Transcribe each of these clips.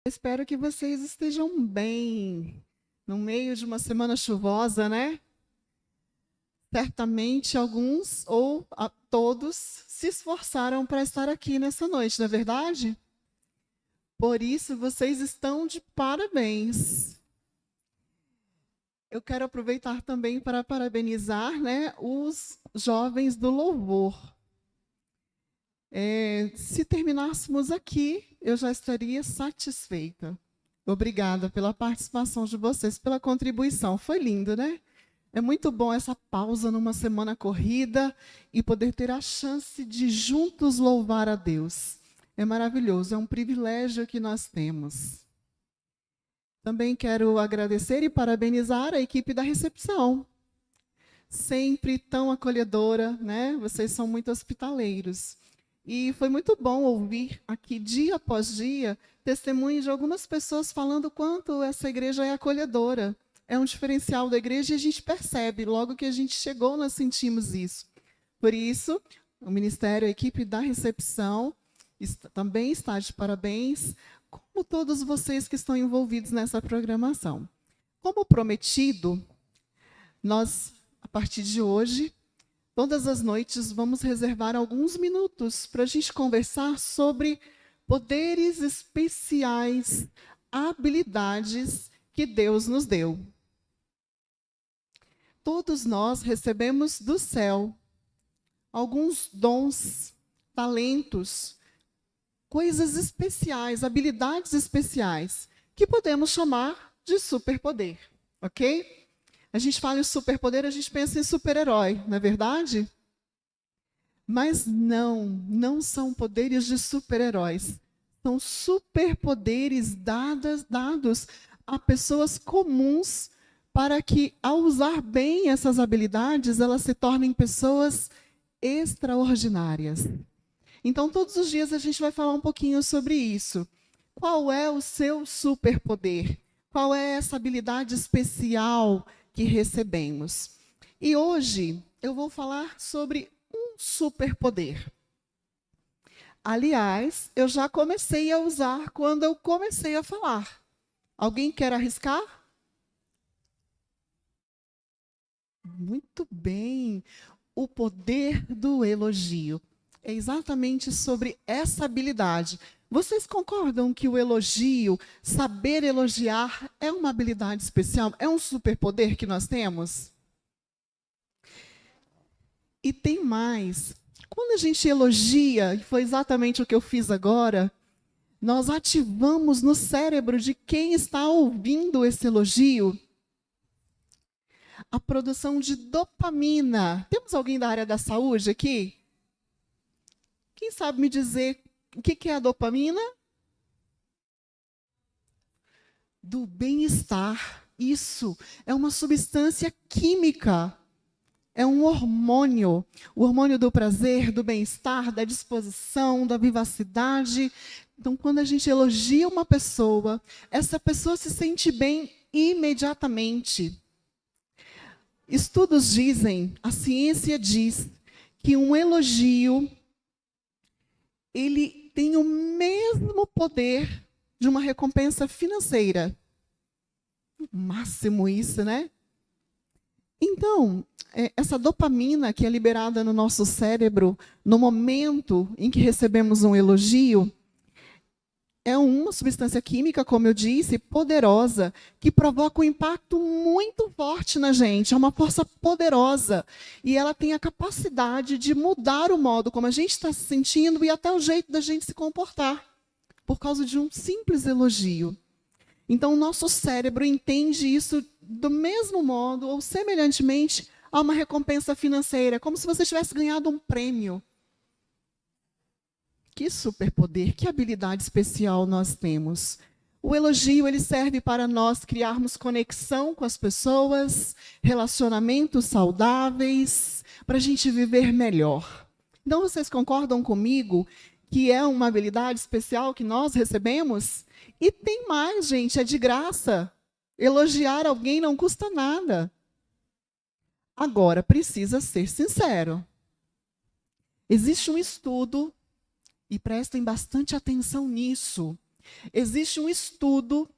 Espero que vocês estejam bem no meio de uma semana chuvosa, né? Certamente alguns ou todos se esforçaram para estar aqui nessa noite, não é verdade? Por isso vocês estão de parabéns. Eu quero aproveitar também para parabenizar, né, os jovens do louvor. Se terminássemos aqui, eu já estaria satisfeita. Obrigada pela participação de vocês, pela contribuição. Foi lindo, né? É muito bom essa pausa numa semana corrida e poder ter a chance de juntos louvar a Deus. É maravilhoso, é um privilégio que nós temos. Também quero agradecer e parabenizar a equipe da recepção. Sempre tão acolhedora, né? Vocês são muito hospitaleiros. E foi muito bom ouvir aqui, dia após dia, testemunhos de algumas pessoas falando o quanto essa igreja é acolhedora. É um diferencial da igreja e a gente percebe, logo que a gente chegou, nós sentimos isso. Por isso, o Ministério, a equipe da recepção, também está de parabéns, como todos vocês que estão envolvidos nessa programação. Como prometido, nós, a partir de hoje, todas as noites, vamos reservar alguns minutos para a gente conversar sobre poderes especiais, habilidades que Deus nos deu. Todos nós recebemos do céu alguns dons, talentos, coisas especiais, habilidades especiais, que podemos chamar de superpoder, ok? A gente fala em superpoder, a gente pensa em super-herói, não é verdade? Mas não são poderes de super-heróis. São superpoderes dados a pessoas comuns para que, ao usar bem essas habilidades, elas se tornem pessoas extraordinárias. Então, todos os dias a gente vai falar um pouquinho sobre isso. Qual é o seu superpoder? Qual é essa habilidade especial que recebemos? E hoje eu vou falar sobre um superpoder. Aliás, eu já comecei a usar quando eu comecei a falar. Alguém quer arriscar? Muito bem. O poder do elogio. É exatamente sobre essa habilidade. Vocês concordam que o elogio, saber elogiar, é uma habilidade especial? É um superpoder que nós temos? E tem mais. Quando a gente elogia, e foi exatamente o que eu fiz agora, nós ativamos no cérebro de quem está ouvindo esse elogio a produção de dopamina. Temos alguém da área da saúde aqui? Quem sabe me dizer o que é a dopamina? Do bem-estar. Isso é uma substância química. É um hormônio. O hormônio do prazer, do bem-estar, da disposição, da vivacidade. Então, quando a gente elogia uma pessoa, essa pessoa se sente bem imediatamente. Estudos dizem, a ciência diz, que um elogio ele tem o mesmo poder de uma recompensa financeira. Máximo isso, né? Então, essa dopamina que é liberada no nosso cérebro no momento em que recebemos um elogio, é uma substância química, como eu disse, poderosa, que provoca um impacto muito forte na gente. É uma força poderosa. E ela tem a capacidade de mudar o modo como a gente está se sentindo e até o jeito da gente se comportar, por causa de um simples elogio. Então, o nosso cérebro entende isso do mesmo modo, ou semelhantemente, a uma recompensa financeira, como se você tivesse ganhado um prêmio. Que superpoder, que habilidade especial nós temos. O elogio ele serve para nós criarmos conexão com as pessoas, relacionamentos saudáveis, para a gente viver melhor. Então, vocês concordam comigo que é uma habilidade especial que nós recebemos? E tem mais, gente, é de graça. Elogiar alguém não custa nada. Agora, precisa ser sincero. Existe um estudo, e prestem bastante atenção nisso, Existe um estudo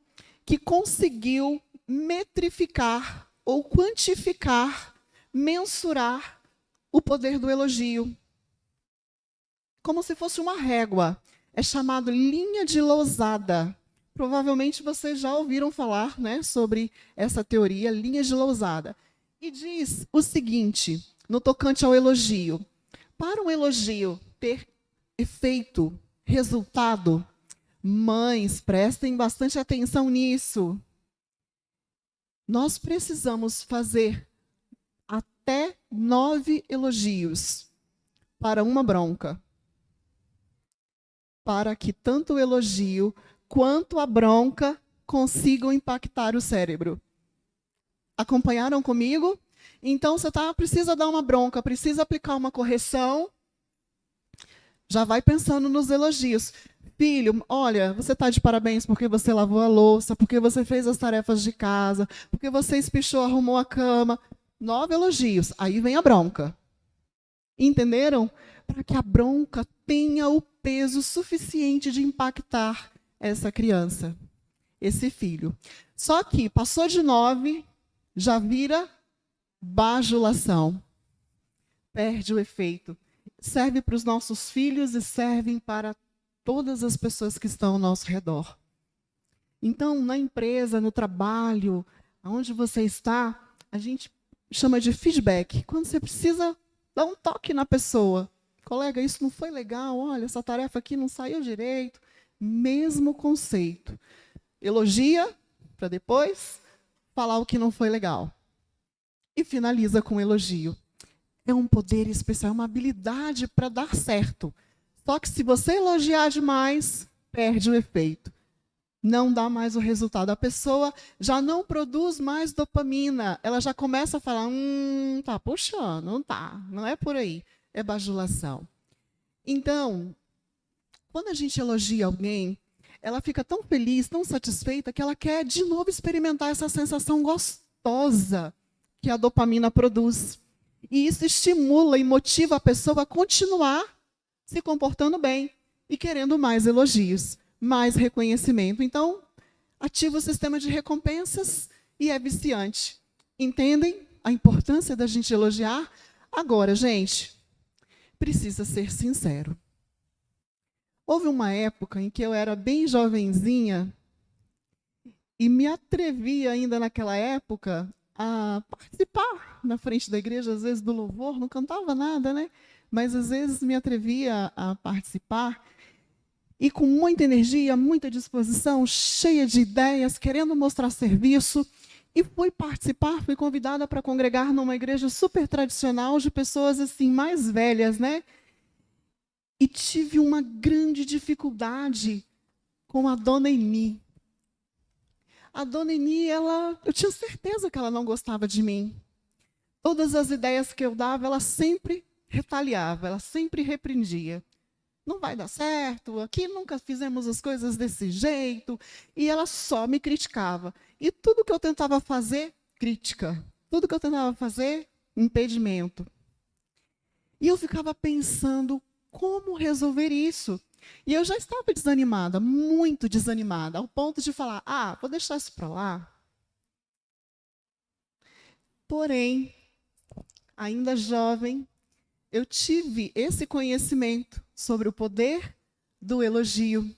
que conseguiu metrificar ou quantificar, mensurar o poder do elogio. Como se fosse uma régua. É chamado linha de Losada. Provavelmente vocês já ouviram falar, né, sobre essa teoria, linha de Losada. E diz o seguinte, no tocante ao elogio. Para um elogio ter efeito, resultado, mães, prestem bastante atenção nisso. Nós precisamos fazer até 9 elogios para uma bronca, para que tanto o elogio quanto a bronca consigam impactar o cérebro. Acompanharam comigo? Então, você precisa dar uma bronca, precisa aplicar uma correção, já vai pensando nos elogios. Filho, olha, você está de parabéns porque você lavou a louça, porque você fez as tarefas de casa, porque você espichou, arrumou a cama. 9 elogios. Aí vem a bronca. Entenderam? Para que a bronca tenha o peso suficiente de impactar essa criança, esse filho. Só que passou de 9, já vira bajulação. Perde o efeito. Serve para os nossos filhos e servem para todas as pessoas que estão ao nosso redor. Então, na empresa, no trabalho, onde você está, a gente chama de feedback. Quando você precisa dar um toque na pessoa. Colega, isso não foi legal, olha, essa tarefa aqui não saiu direito. Mesmo conceito. Elogia, para depois falar o que não foi legal. E finaliza com elogio. É um poder especial, é uma habilidade para dar certo. Só que se você elogiar demais, perde o efeito. Não dá mais o resultado. A pessoa já não produz mais dopamina. Ela já começa a falar, tá puxando, não tá, não é por aí. É bajulação. Então, quando a gente elogia alguém, ela fica tão feliz, tão satisfeita, que ela quer de novo experimentar essa sensação gostosa que a dopamina produz. E isso estimula e motiva a pessoa a continuar se comportando bem e querendo mais elogios, mais reconhecimento. Então, ativa o sistema de recompensas e é viciante. Entendem a importância da gente elogiar? Agora, gente, precisa ser sincero. Houve uma época em que eu era bem jovenzinha e me atrevi ainda naquela época a participar na frente da igreja, às vezes do louvor, não cantava nada, né? Mas às vezes me atrevia a participar e com muita energia, muita disposição, cheia de ideias, querendo mostrar serviço. E fui participar, fui convidada para congregar numa igreja super tradicional de pessoas assim mais velhas, né? E tive uma grande dificuldade com a dona Eni. A dona Eni, eu tinha certeza que ela não gostava de mim. Todas as ideias que eu dava, ela sempre retaliava, ela sempre repreendia. Não vai dar certo, aqui nunca fizemos as coisas desse jeito. E ela só me criticava. E tudo que eu tentava fazer, crítica. Tudo que eu tentava fazer, impedimento. E eu ficava pensando, como resolver isso? E eu já estava desanimada, muito desanimada, ao ponto de falar, vou deixar isso para lá. Porém, ainda jovem, eu tive esse conhecimento sobre o poder do elogio.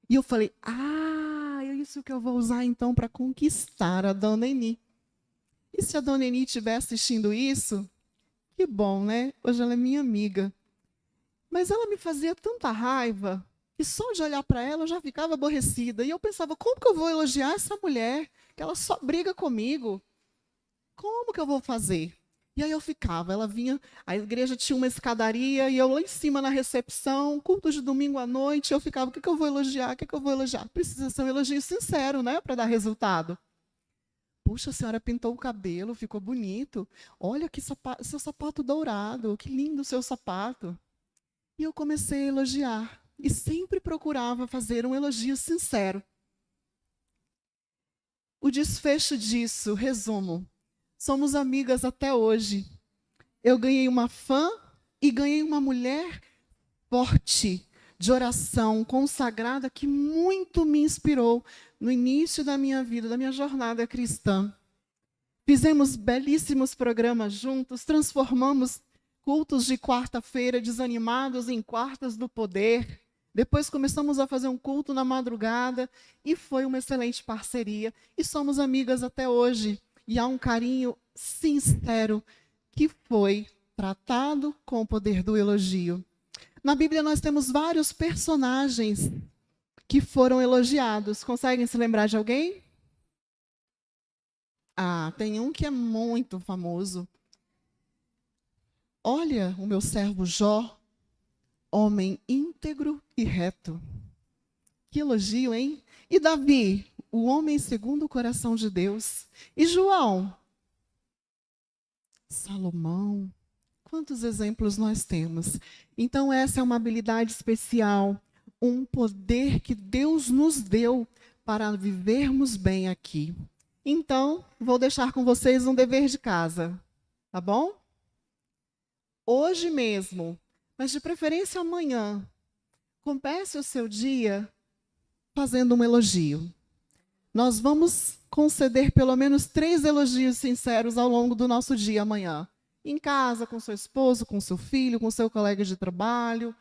E eu falei, é isso que eu vou usar então para conquistar a dona Eni. E se a dona Eni estiver assistindo isso, que bom, né? Hoje ela é minha amiga. Mas ela me fazia tanta raiva que só de olhar para ela eu já ficava aborrecida. E eu pensava, como que eu vou elogiar essa mulher? Que ela só briga comigo. Como que eu vou fazer? E aí eu ficava, ela vinha, a igreja tinha uma escadaria, e eu lá em cima na recepção, culto de domingo à noite, eu ficava, o que eu vou elogiar? O que eu vou elogiar? Precisa ser um elogio sincero, né, para dar resultado. Puxa, a senhora pintou o cabelo, ficou bonito. Olha que seu sapato dourado, que lindo o seu sapato. E eu comecei a elogiar, e sempre procurava fazer um elogio sincero. O desfecho disso, resumo, somos amigas até hoje. Eu ganhei uma fã e ganhei uma mulher forte, de oração consagrada que muito me inspirou no início da minha vida, da minha jornada cristã. Fizemos belíssimos programas juntos, transformamos cultos de quarta-feira desanimados em quartas do poder. Depois começamos a fazer um culto na madrugada e foi uma excelente parceria. E somos amigas até hoje. E há um carinho sincero que foi tratado com o poder do elogio. Na Bíblia nós temos vários personagens que foram elogiados. Conseguem se lembrar de alguém? Ah, tem um que é muito famoso. Olha o meu servo Jó, homem íntegro e reto. Que elogio, hein? E Davi, o homem segundo o coração de Deus. E João? Salomão. Quantos exemplos nós temos? Então, essa é uma habilidade especial, um poder que Deus nos deu para vivermos bem aqui. Então, vou deixar com vocês um dever de casa, tá bom? Hoje mesmo, mas de preferência amanhã, comece o seu dia fazendo um elogio. Nós vamos conceder pelo menos 3 elogios sinceros ao longo do nosso dia amanhã. Em casa, com seu esposo, com seu filho, com seu colega de trabalho.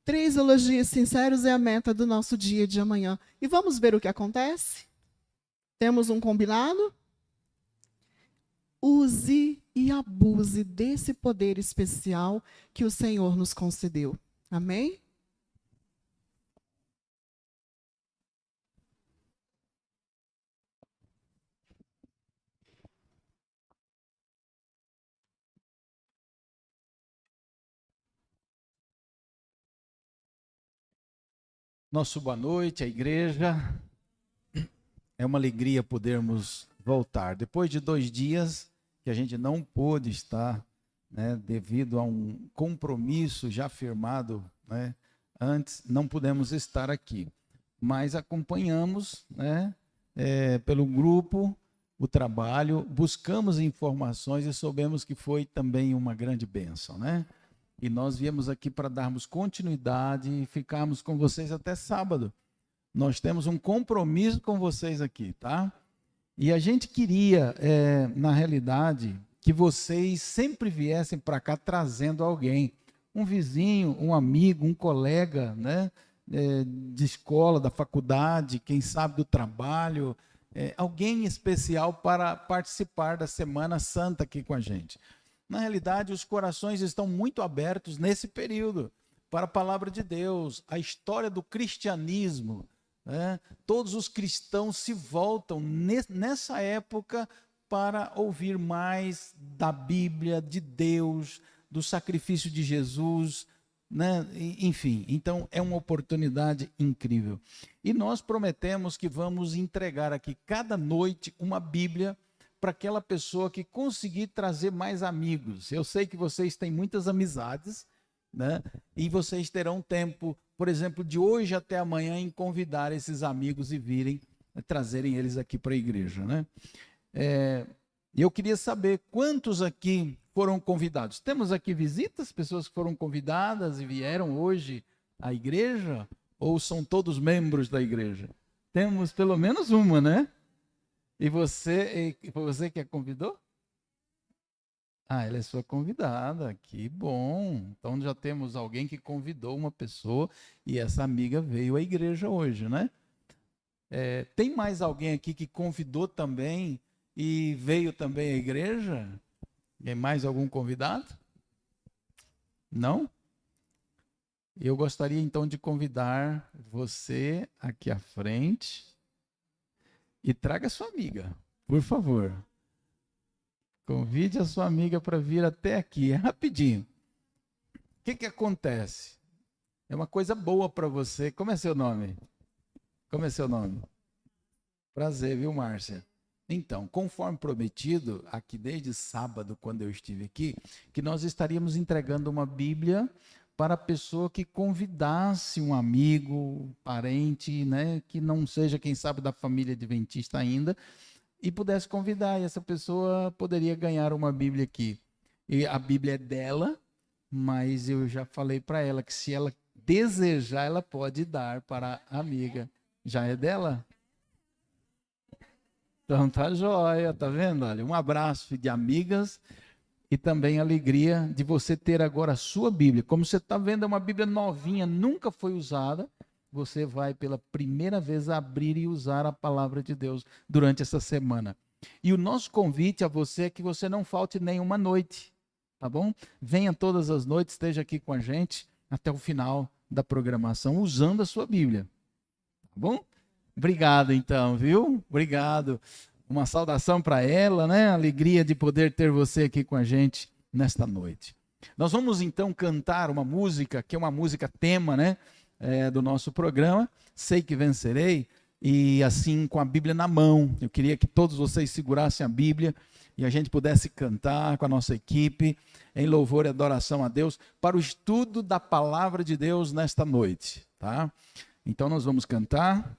3 elogios sinceros é a meta do nosso dia de amanhã. E vamos ver o que acontece? Temos um combinado? Use e abuse desse poder especial que o Senhor nos concedeu. Amém? Nosso boa noite à igreja. É uma alegria podermos voltar. Depois de 2 dias que a gente não pôde estar, né, devido a um compromisso já firmado, né, antes, não pudemos estar aqui. Mas acompanhamos, né, pelo grupo o trabalho, buscamos informações e soubemos que foi também uma grande bênção, né? E nós viemos aqui para darmos continuidade e ficarmos com vocês até sábado. Nós temos um compromisso com vocês aqui, tá? E a gente queria, na realidade, que vocês sempre viessem para cá trazendo alguém. Um vizinho, um amigo, um colega, né? De escola, da faculdade, quem sabe do trabalho. Alguém especial para participar da Semana Santa aqui com a gente. Na realidade, os corações estão muito abertos nesse período para a palavra de Deus, a história do cristianismo, né? Todos os cristãos se voltam nessa época para ouvir mais da Bíblia, de Deus, do sacrifício de Jesus, né? Enfim, então é uma oportunidade incrível. E nós prometemos que vamos entregar aqui cada noite uma Bíblia para aquela pessoa que conseguir trazer mais amigos. Eu sei que vocês têm muitas amizades, né? E vocês terão tempo, por exemplo, de hoje até amanhã, em convidar esses amigos e virem, trazerem eles aqui para a igreja, né? Eu queria saber quantos aqui foram convidados. Temos aqui visitas, pessoas que foram convidadas e vieram hoje à igreja? Ou são todos membros da igreja? Temos pelo menos uma, né? E você que a convidou? Ah, ela é sua convidada, que bom. Então já temos alguém que convidou uma pessoa e essa amiga veio à igreja hoje, né? Tem mais alguém aqui que convidou também e veio também à igreja? Tem mais algum convidado? Não? Eu gostaria então de convidar você aqui à frente. E traga sua amiga, por favor. Convide a sua amiga para vir até aqui, é rapidinho. O que acontece? É uma coisa boa para você. Como é seu nome? Como é seu nome? Prazer, viu, Márcia? Então, conforme prometido, aqui desde sábado, quando eu estive aqui, que nós estaríamos entregando uma Bíblia para a pessoa que convidasse um amigo, parente, né, que não seja, quem sabe, da família adventista ainda, e pudesse convidar, e essa pessoa poderia ganhar uma Bíblia aqui. E a Bíblia é dela, mas eu já falei para ela que se ela desejar, ela pode dar para a amiga. Já é dela? Então tá joia, tá vendo? Olha, um abraço de amigas e também a alegria de você ter agora a sua Bíblia. Como você está vendo, é uma Bíblia novinha, nunca foi usada. Você vai pela primeira vez abrir e usar a palavra de Deus durante essa semana. E o nosso convite a você é que você não falte nenhuma noite, tá bom? Venha todas as noites, esteja aqui com a gente até o final da programação usando a sua Bíblia, tá bom? Obrigado então, viu? Obrigado. Uma saudação para ela, né? Alegria de poder ter você aqui com a gente nesta noite. Nós vamos então cantar uma música, que é uma música tema, né? Do nosso programa, Sei que Vencerei, e assim com a Bíblia na mão. Eu queria que todos vocês segurassem a Bíblia e a gente pudesse cantar com a nossa equipe em louvor e adoração a Deus para o estudo da palavra de Deus nesta noite, tá? Então nós vamos cantar.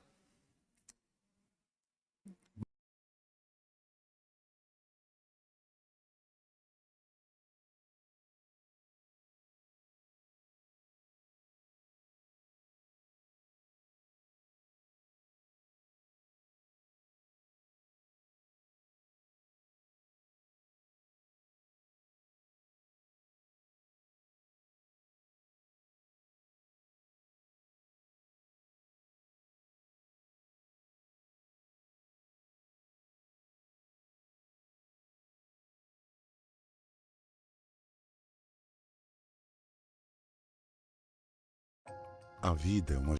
A vida é uma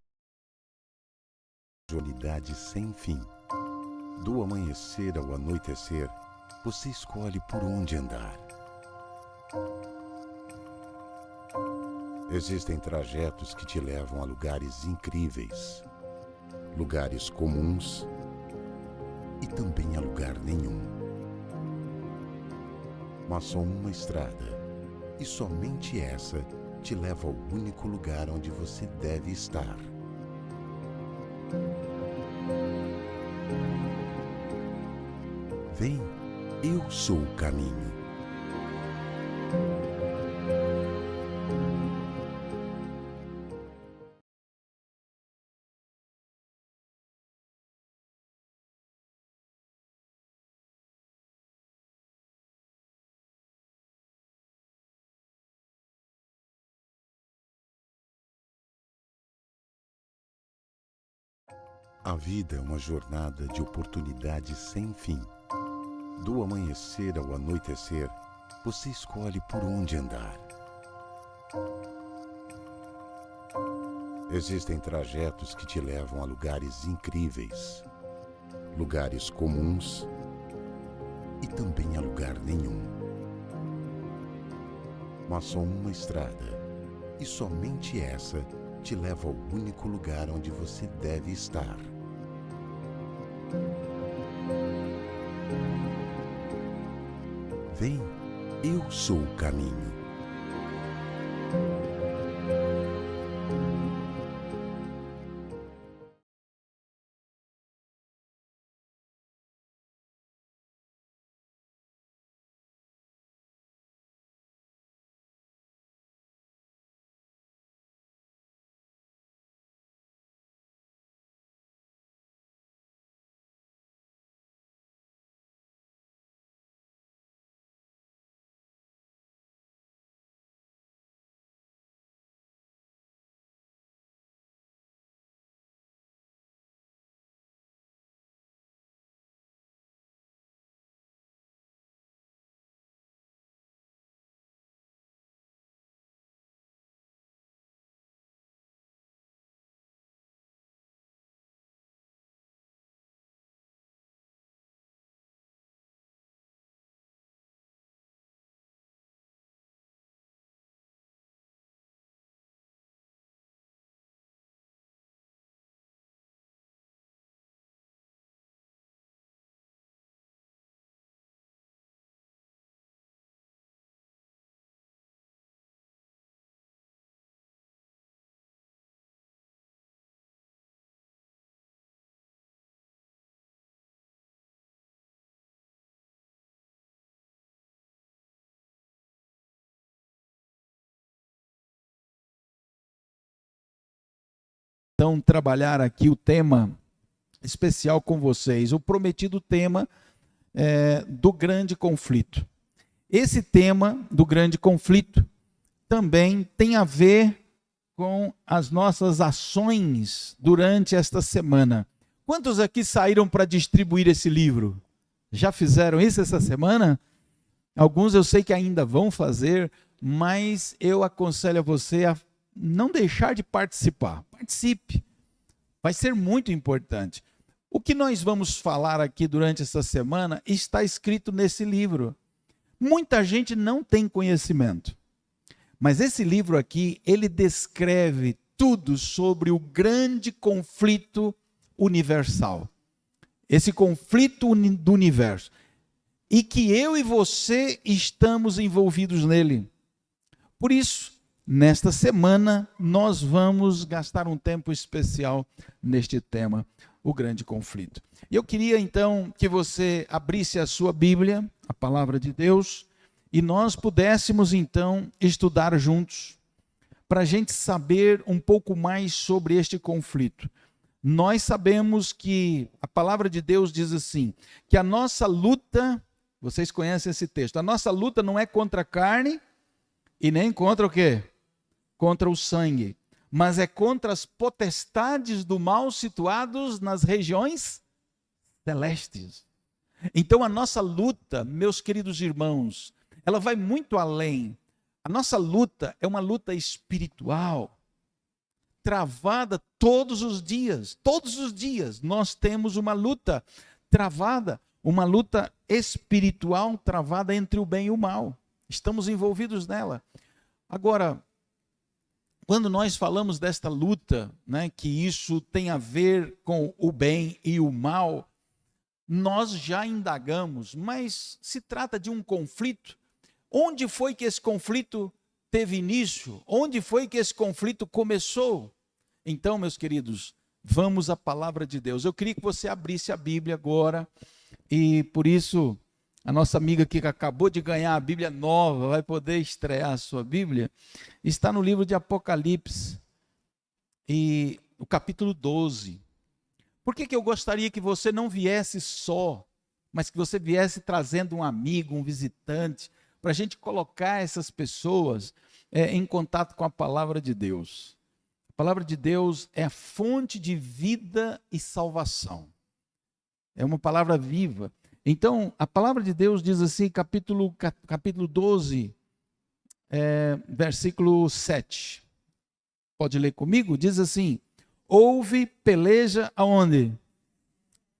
unidade sem fim. Do amanhecer ao anoitecer, você escolhe por onde andar. Existem trajetos que te levam a lugares incríveis, lugares comuns e também a lugar nenhum. Mas só uma estrada, e somente essa te leva ao único lugar onde você deve estar. Vem, eu sou o caminho. A vida é uma jornada de oportunidades sem fim. Do amanhecer ao anoitecer, você escolhe por onde andar. Existem trajetos que te levam a lugares incríveis, lugares comuns e também a lugar nenhum. Mas só uma estrada, e somente essa te leva ao único lugar onde você deve estar. Vem, eu sou o caminho. então trabalhar aqui o tema especial com vocês, o prometido tema do grande conflito. Esse tema do grande conflito também tem a ver com as nossas ações durante esta semana. Quantos aqui saíram para distribuir esse livro? Já fizeram isso essa semana? Alguns eu sei que ainda vão fazer, mas eu aconselho a você a não deixar de participar. Participe. Vai ser muito importante. O que nós vamos falar aqui durante essa semana está escrito nesse livro. Muita gente não tem conhecimento. Mas esse livro aqui, ele descreve tudo sobre o grande conflito universal. Esse conflito do universo. E que eu e você estamos envolvidos nele. Por isso, nesta semana, nós vamos gastar um tempo especial neste tema, o grande conflito. E eu queria então que você abrisse a sua Bíblia, a palavra de Deus, e nós pudéssemos então estudar juntos, para a gente saber um pouco mais sobre este conflito. Nós sabemos que a palavra de Deus diz assim, que a nossa luta, vocês conhecem esse texto, a nossa luta não é contra a carne e nem contra o quê? Contra o sangue, mas é contra as potestades do mal situados nas regiões celestes. Então a nossa luta, meus queridos irmãos, ela vai muito além. A nossa luta é uma luta espiritual, travada todos os dias. Todos os dias nós temos uma luta travada, uma luta espiritual travada entre o bem e o mal. Estamos envolvidos nela. Agora, quando nós falamos desta luta, né, que isso tem a ver com o bem e o mal, nós já indagamos, mas se trata de um conflito. Onde foi que esse conflito teve início? Onde foi que esse conflito começou? Então, meus queridos, vamos à palavra de Deus. Eu queria que você abrisse a Bíblia agora, e por isso a nossa amiga que acabou de ganhar a Bíblia nova, vai poder estrear a sua Bíblia, está no livro de Apocalipse, e o capítulo 12. Por que eu gostaria que você não viesse só, mas que você viesse trazendo um amigo, um visitante, para a gente colocar essas pessoas em contato com a palavra de Deus. A palavra de Deus é a fonte de vida e salvação. É uma palavra viva. Então, a palavra de Deus diz assim, capítulo 12, versículo 7. Pode ler comigo? Diz assim, houve peleja aonde?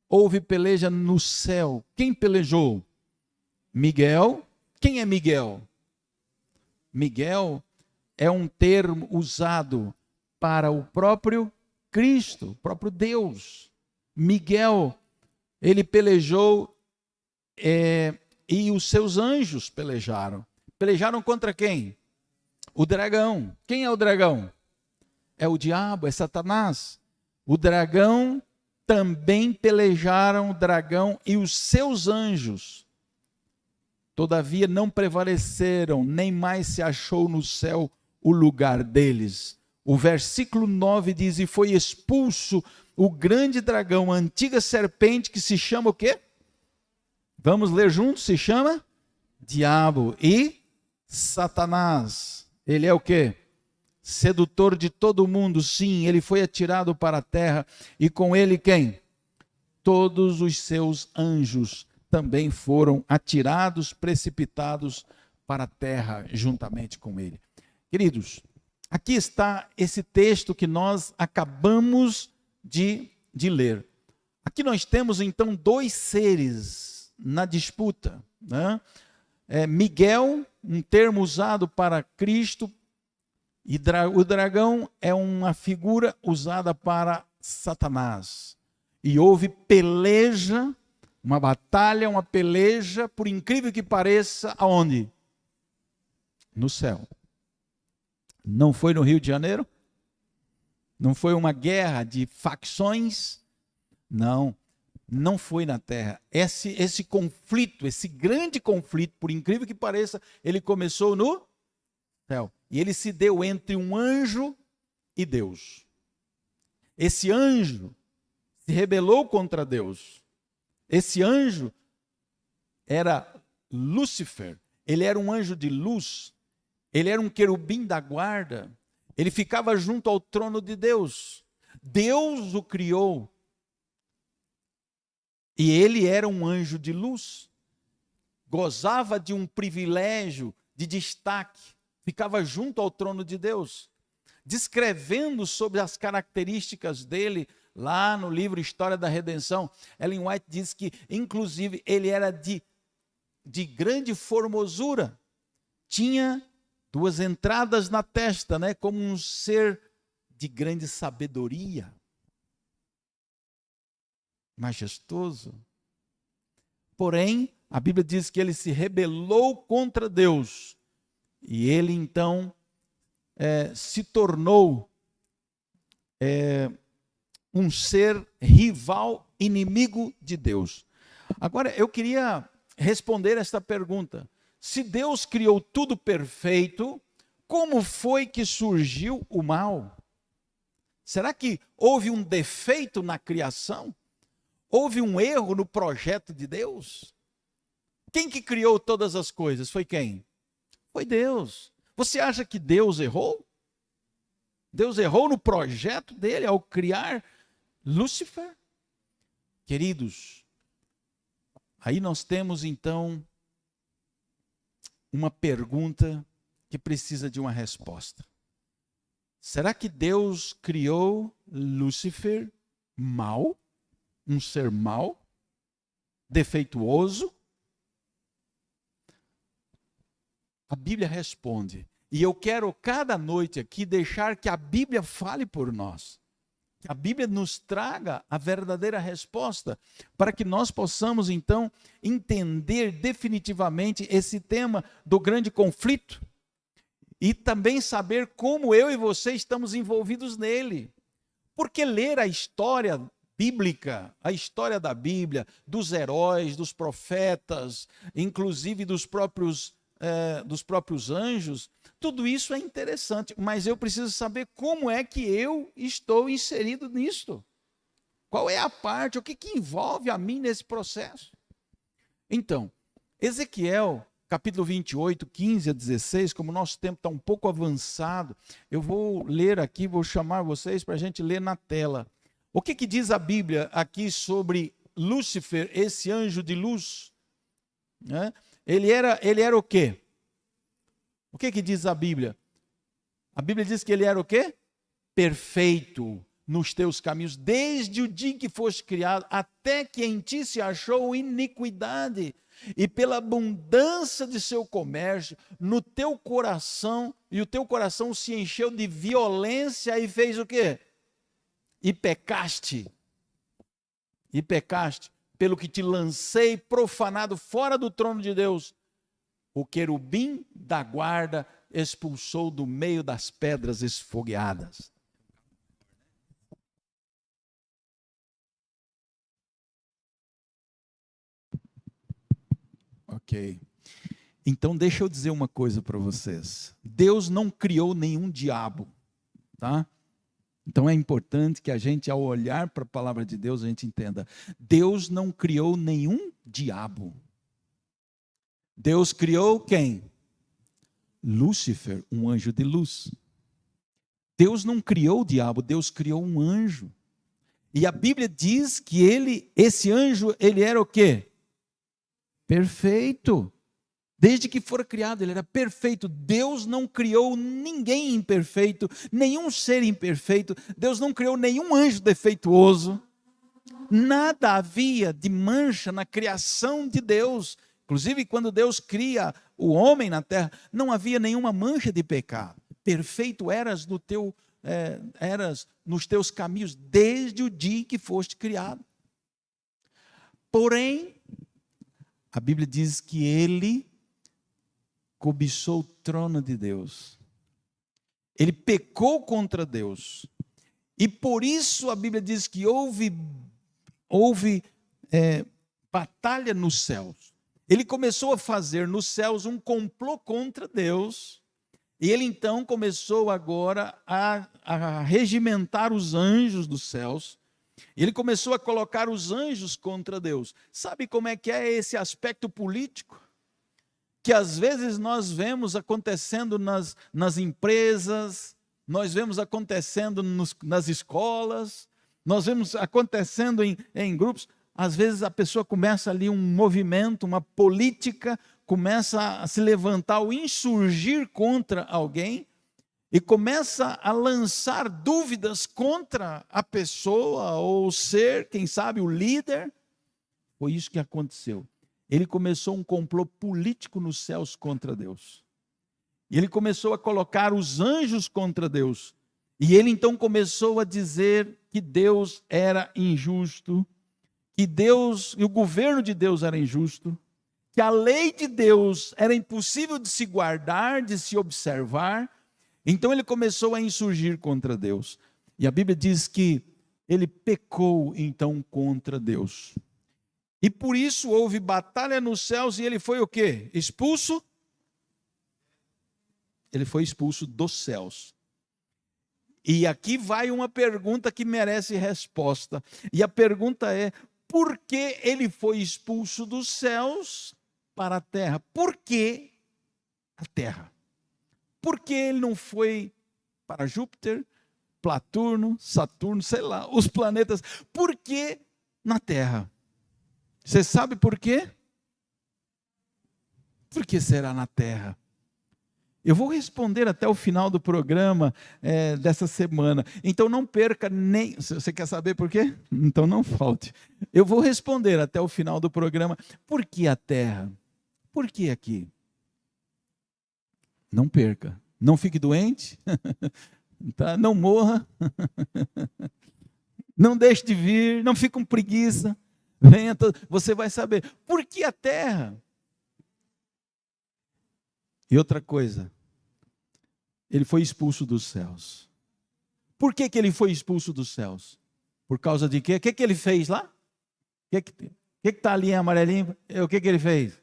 Houve peleja no céu. Quem pelejou? Miguel. Quem é Miguel? Miguel é um termo usado para o próprio Cristo, o próprio Deus. Miguel, ele pelejou e os seus anjos pelejaram. Pelejaram contra quem? O dragão. Quem é o dragão? É o diabo, é Satanás. O dragão também pelejaram o dragão e os seus anjos. Todavia não prevaleceram, nem mais se achou no céu o lugar deles. O versículo 9 diz, e foi expulso o grande dragão, a antiga serpente, que se chama o quê? Vamos ler juntos, se chama? Diabo e Satanás. Ele é o quê? Sedutor de todo mundo, sim, ele foi atirado para a terra, e com ele quem? Todos os seus anjos também foram atirados, precipitados para a terra juntamente com ele. Queridos, aqui está esse texto que nós acabamos de ler. Aqui nós temos então dois seres na disputa, né? Miguel, um termo usado para Cristo, e o dragão é uma figura usada para Satanás. E houve peleja, uma batalha, uma peleja, por incrível que pareça, aonde? No céu. Não foi no Rio de Janeiro? Não foi uma guerra de facções? Não, não foi na terra. Esse conflito, esse grande conflito, por incrível que pareça, ele começou no céu. E ele se deu entre um anjo e Deus. Esse anjo se rebelou contra Deus. Esse anjo era Lúcifer. Ele era um anjo de luz. Ele era um querubim da guarda. Ele ficava junto ao trono de Deus. Deus o criou. E ele era um anjo de luz. Gozava de um privilégio, de destaque. Ficava junto ao trono de Deus. Descrevendo sobre as características dele, lá no livro História da Redenção, Ellen White diz que, inclusive, ele era de grande formosura. Tinha 2 entradas na testa, né, como um ser de grande sabedoria. Majestoso. Porém, a Bíblia diz que ele se rebelou contra Deus. E ele, então, se tornou um ser rival, inimigo de Deus. Agora, eu queria responder esta pergunta. Se Deus criou tudo perfeito, como foi que surgiu o mal? Será que houve um defeito na criação? Houve um erro no projeto de Deus? Quem que criou todas as coisas? Foi quem? Foi Deus. Você acha que Deus errou? Deus errou no projeto dele ao criar Lúcifer? Queridos, aí nós temos então uma pergunta que precisa de uma resposta. Será que Deus criou Lúcifer mau? Um ser mau? Defeituoso? A Bíblia responde. E eu quero cada noite aqui deixar que a Bíblia fale por nós. Que a Bíblia nos traga a verdadeira resposta, para que nós possamos então entender definitivamente esse tema do grande conflito e também saber como eu e você estamos envolvidos nele. Porque ler a história bíblica, a história da Bíblia, dos heróis, dos profetas, inclusive dos próprios anjos, tudo isso é interessante, mas eu preciso saber como é que eu estou inserido nisto. Qual é a parte, o que envolve a mim nesse processo? Então, Ezequiel, capítulo 28, 15 a 16, como o nosso tempo está um pouco avançado, eu vou ler aqui, vou chamar vocês para a gente ler na tela. O que diz a Bíblia aqui sobre Lúcifer, esse anjo de luz? Né? Ele era o quê? O que diz a Bíblia? A Bíblia diz que ele era o quê? Perfeito nos teus caminhos, desde o dia em que foste criado, até que em ti se achou iniquidade, e pela abundância de seu comércio, no teu coração, e o teu coração se encheu de violência e fez o quê? E pecaste, pelo que te lancei profanado fora do trono de Deus. O querubim da guarda expulsou do meio das pedras esfogueadas. Ok. Então deixa eu dizer uma coisa para vocês. Deus não criou nenhum diabo, tá? Então é importante que a gente, ao olhar para a palavra de Deus, a gente entenda. Deus não criou nenhum diabo. Deus criou quem? Lúcifer, um anjo de luz. Deus não criou o diabo, Deus criou um anjo. E a Bíblia diz que esse anjo, ele era o quê? Perfeito. Desde que fora criado, ele era perfeito. Deus não criou ninguém imperfeito, nenhum ser imperfeito. Deus não criou nenhum anjo defeituoso. Nada havia de mancha na criação de Deus. Inclusive, quando Deus cria o homem na terra, não havia nenhuma mancha de pecado. Perfeito eras nos teus caminhos, desde o dia em que foste criado. Porém, a Bíblia diz que ele cobiçou o trono de Deus. Ele pecou contra Deus. E por isso a Bíblia diz que houve batalha nos céus. Ele começou a fazer nos céus um complô contra Deus. E ele então começou agora a regimentar os anjos dos céus. Ele começou a colocar os anjos contra Deus. Sabe como é que é esse aspecto político? Que às vezes nós vemos acontecendo nas empresas, nós vemos acontecendo nas escolas, nós vemos acontecendo em grupos. Às vezes a pessoa começa ali um movimento, uma política, começa a se levantar ou insurgir contra alguém e começa a lançar dúvidas contra a pessoa ou o ser, quem sabe o líder. Foi isso que aconteceu. Ele começou um complô político nos céus contra Deus. E ele começou a colocar os anjos contra Deus. E ele então começou a dizer que Deus era injusto, que Deus e o governo de Deus era injusto, que a lei de Deus era impossível de se guardar, de se observar. Então ele começou a insurgir contra Deus. E a Bíblia diz que ele pecou então contra Deus. E por isso houve batalha nos céus e ele foi o quê? Expulso? Ele foi expulso dos céus. E aqui vai uma pergunta que merece resposta. E a pergunta é: por que ele foi expulso dos céus para a terra? Por que a terra? Por que ele não foi para Júpiter, Plutão, Saturno, sei lá, os planetas? Por que na terra? Você sabe por quê? Por que será na terra? Eu vou responder até o final do programa dessa semana. Então não perca nem... Você quer saber por quê? Então não falte. Eu vou responder até o final do programa. Por que a terra? Por que aqui? Não perca. Não fique doente. Tá? Não morra. Não deixe de vir. Não fique com preguiça. Venha, você vai saber. Por que a terra? E outra coisa, ele foi expulso dos céus. Por que ele foi expulso dos céus? Por causa de quê? O que ele fez lá? O que está ali em amarelinho? O que ele fez?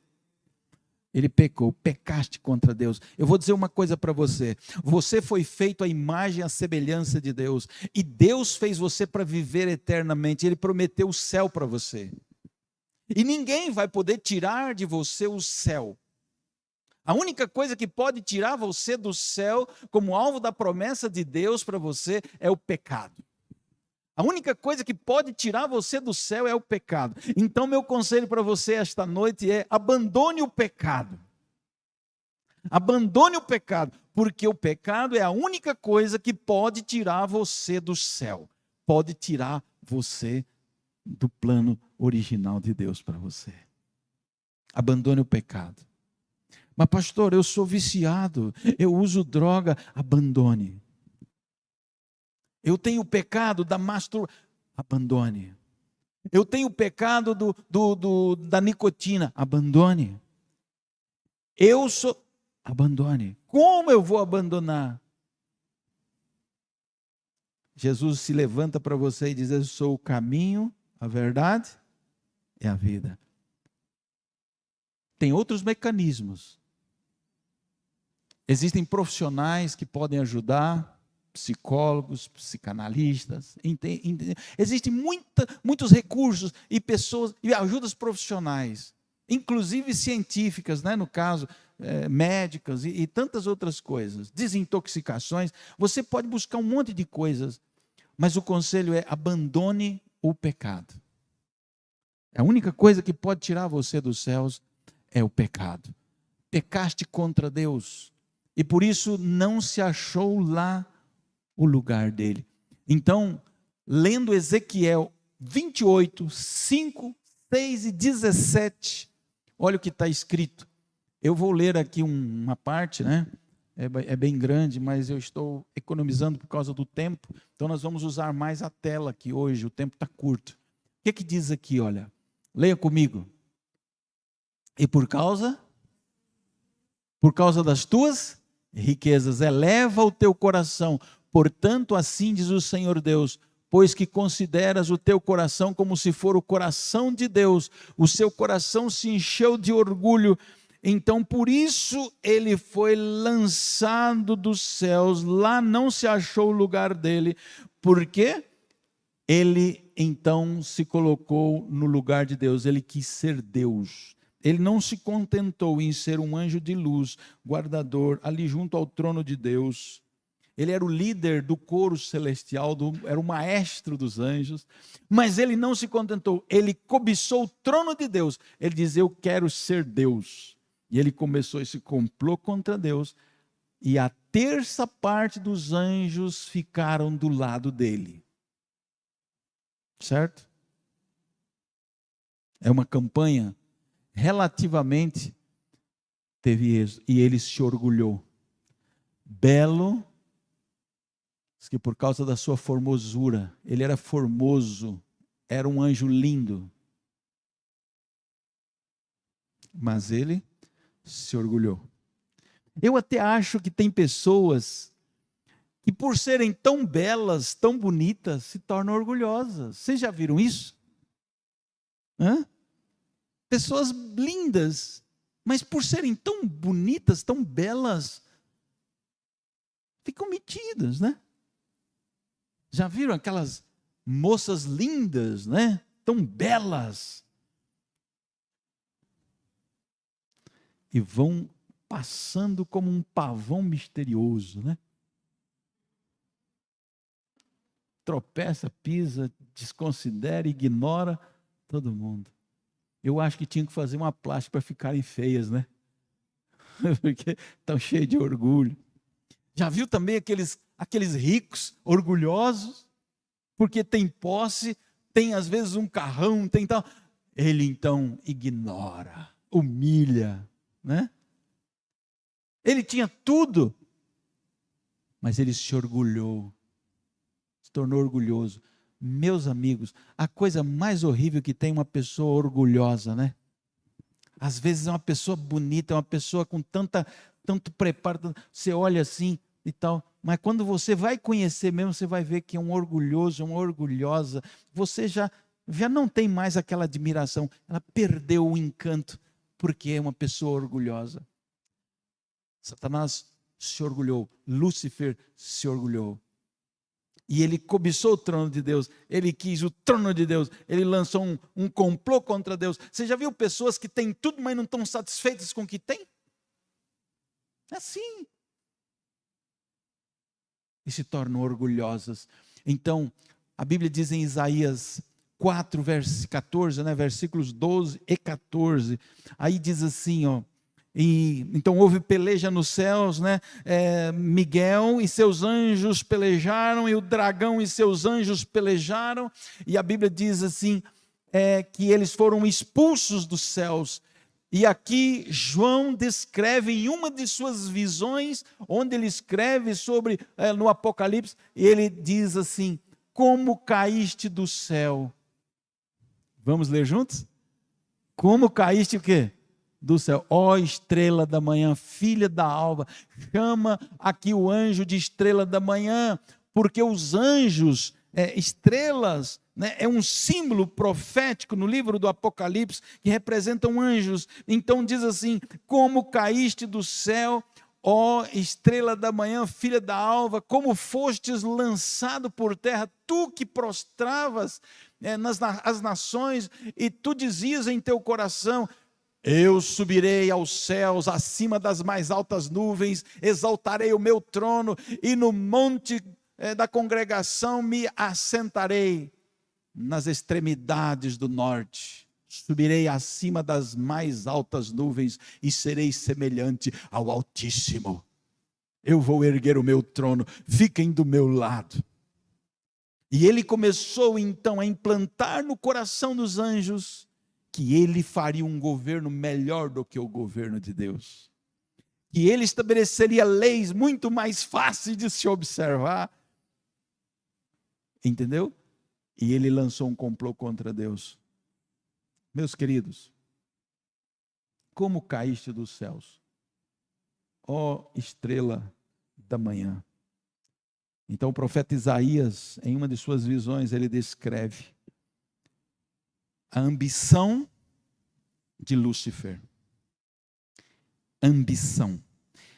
Ele pecou, pecaste contra Deus. Eu vou dizer uma coisa para você. Você foi feito à imagem e à semelhança de Deus. E Deus fez você para viver eternamente. Ele prometeu o céu para você. E ninguém vai poder tirar de você o céu. A única coisa que pode tirar você do céu, como alvo da promessa de Deus para você, é o pecado. A única coisa que pode tirar você do céu é o pecado. Então, meu conselho para você esta noite é: abandone o pecado. Abandone o pecado, porque o pecado é a única coisa que pode tirar você do céu. Pode tirar você do plano original de Deus para você. Abandone o pecado. Mas pastor, eu sou viciado, eu uso droga. Abandone. Eu tenho o pecado da masturbação. Abandone. Eu tenho o pecado da nicotina. Abandone. Abandone. Como eu vou abandonar? Jesus se levanta para você e diz: eu sou o caminho, a verdade e a vida. Tem outros mecanismos. Existem profissionais que podem ajudar, psicólogos, psicanalistas. Existem muitos recursos e pessoas e ajudas profissionais, inclusive científicas, né, no caso, médicas e tantas outras coisas. Desintoxicações. Você pode buscar um monte de coisas, mas o conselho é: abandone o pecado. A única coisa que pode tirar você dos céus é o pecado. Pecaste contra Deus. E por isso não se achou lá o lugar dele. Então, lendo Ezequiel 28, 5, 6 e 17, olha o que está escrito. Eu vou ler aqui uma parte, né? É bem grande, mas eu estou economizando por causa do tempo. Então nós vamos usar mais a tela aqui hoje, o tempo está curto. O que diz aqui, olha? Leia comigo. E por causa das tuas riquezas, eleva o teu coração. Portanto, assim diz o Senhor Deus: pois que consideras o teu coração como se for o coração de Deus, o seu coração se encheu de orgulho Então, por isso, ele foi lançado dos céus, lá não se achou o lugar dele, porque ele então se colocou no lugar de Deus, ele quis ser Deus. Ele não se contentou em ser um anjo de luz, guardador, ali junto ao trono de Deus. Ele era o líder do coro celestial, era o maestro dos anjos, mas ele não se contentou, ele cobiçou o trono de Deus. Ele diz: eu quero ser Deus. E ele começou esse complô contra Deus, e a terça parte dos anjos ficaram do lado dele. Certo? É uma campanha relativamente teve êxito, e ele se orgulhou. Belo, que por causa da sua formosura, ele era formoso, era um anjo lindo, mas ele se orgulhou. Eu até acho que tem pessoas que, por serem tão belas, tão bonitas, se tornam orgulhosas. Vocês já viram isso? Pessoas lindas, mas por serem tão bonitas, tão belas, ficam metidas, né? Já viram aquelas moças lindas, né? Tão belas. E vão passando como um pavão misterioso, né? Tropeça, pisa, desconsidera, ignora todo mundo. Eu acho que tinha que fazer uma plástica para ficarem feias, né? Porque estão cheios de orgulho. Já viu também aqueles ricos orgulhosos? Porque tem posse, tem às vezes um carrão, tem tal. Ele então ignora, humilha, né? Ele tinha tudo, mas ele se orgulhou, se tornou orgulhoso. Meus amigos, a coisa mais horrível que tem uma pessoa orgulhosa, né? Às vezes é uma pessoa bonita, é uma pessoa com tanto preparo, você olha assim e tal, mas quando você vai conhecer mesmo, você vai ver que é um orgulhoso, uma orgulhosa, você já não tem mais aquela admiração, ela perdeu o encanto, porque é uma pessoa orgulhosa. Satanás se orgulhou, Lúcifer se orgulhou. E ele cobiçou o trono de Deus, ele quis o trono de Deus, ele lançou um complô contra Deus. Você já viu pessoas que têm tudo, mas não estão satisfeitas com o que têm? É assim. E se tornam orgulhosas. Então, a Bíblia diz em Isaías 4, verso 14, né, versículos 12 e 14, aí diz assim, ó. Então houve peleja nos céus, né? Miguel e seus anjos pelejaram, e o dragão e seus anjos pelejaram, e a Bíblia diz assim, que eles foram expulsos dos céus. E aqui João descreve em uma de suas visões, onde ele escreve sobre, no Apocalipse, ele diz assim: como caíste do céu. Vamos ler juntos? Como caíste o quê? Do céu, ó estrela da manhã, filha da alva. Chama aqui o anjo de estrela da manhã, porque os anjos, estrelas, né, é um símbolo profético no livro do Apocalipse, que representam anjos. Então diz assim: como caíste do céu, ó estrela da manhã, filha da alva, como fostes lançado por terra, tu que prostravas as nações, e tu dizias em teu coração: eu subirei aos céus, acima das mais altas nuvens, exaltarei o meu trono, e no monte da congregação me assentarei, nas extremidades do norte. Subirei acima das mais altas nuvens, e serei semelhante ao Altíssimo. Eu vou erguer o meu trono, fiquem do meu lado. E ele começou então a implantar no coração dos anjos que ele faria um governo melhor do que o governo de Deus, que ele estabeleceria leis muito mais fáceis de se observar, entendeu? E ele lançou um complô contra Deus. Meus queridos, como caíste dos céus, ó estrela da manhã. Então o profeta Isaías, em uma de suas visões, ele descreve a ambição de Lúcifer. ambição.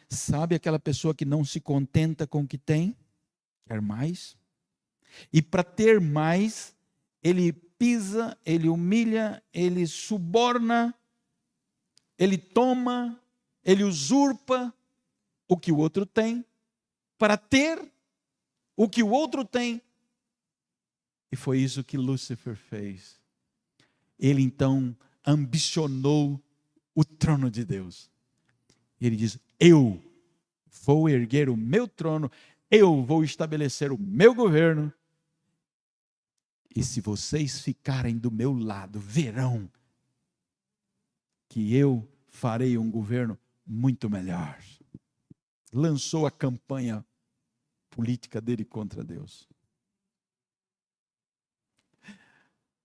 Sabe aquela pessoa que não se contenta com o que tem? Quer mais? E para ter mais, ele pisa, ele humilha, ele suborna, ele toma, ele usurpa o que o outro tem, para ter o que o outro tem. E foi isso que Lúcifer fez. Ele então ambicionou o trono de Deus. E ele diz: eu vou erguer o meu trono, eu vou estabelecer o meu governo. E se vocês ficarem do meu lado, verão que eu farei um governo muito melhor. Lançou a campanha política dele contra Deus.